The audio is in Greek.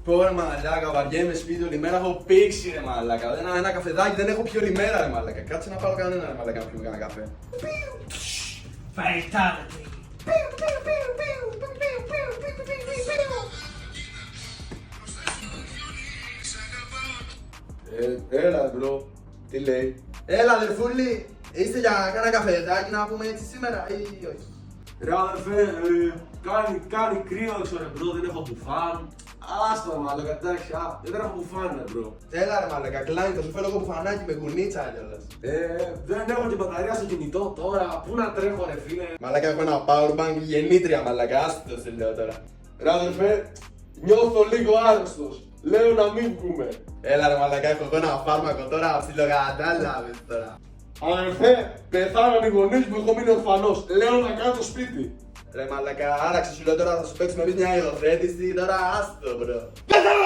Πω ρε μαλάκα, βαριέμαι σπίτι όλη μέρα, έχω πήξει ρε μαλάκα. Ένα καφεδάκι δεν έχω πιει όλη μέρα ρε μαλάκα. Κάτσε να πάρω κανένα ρε μαλάκα να πιούμε κανένα καφέ. Fatality. Έλα μπρο, τι λέει. Έλα αδερφούλη, είστε για κάνα καφεδάκι να πούμε έτσι σήμερα ή όχι? Ρε αδερφέ, κάνει κρύο έξω ρε μπρο, δεν έχω μπουφάν. Άστο ρε μαλάκα, εντάξει, δεν έχω μπουφάν ρε μπρο. Έλα ρε μαλάκα, κλάνει, θα σου φέρω εγώ μπουφανάκι με γουνίτσα κιόλας. Δεν έχω την μπαταρία στο κινητό τώρα, πού να τρέχω ρε φίλε. Μαλάκα έχω ένα powerbank γεννήτρια μαλάκα, άστο σε λέω τώρα. Ρε αδερφέ, νιώθω λίγο άρρωστος, λέω να μην βγούμε. Έλα ρε μαλάκα, έχω εγώ ένα φάρμακο τώρα, ψιλοκατάλαβες τώρα. Αδερφέ, πεθάναν οι γονείς μου, έχω μείνει ορφανός, λέω να κάνω το σπίτι. Ρε μαλάκα, άραξε σου λέω τώρα θα σου παίξουμε εμείς μια υιοθέτηση, τώρα άστο μπρο. Πεθάναν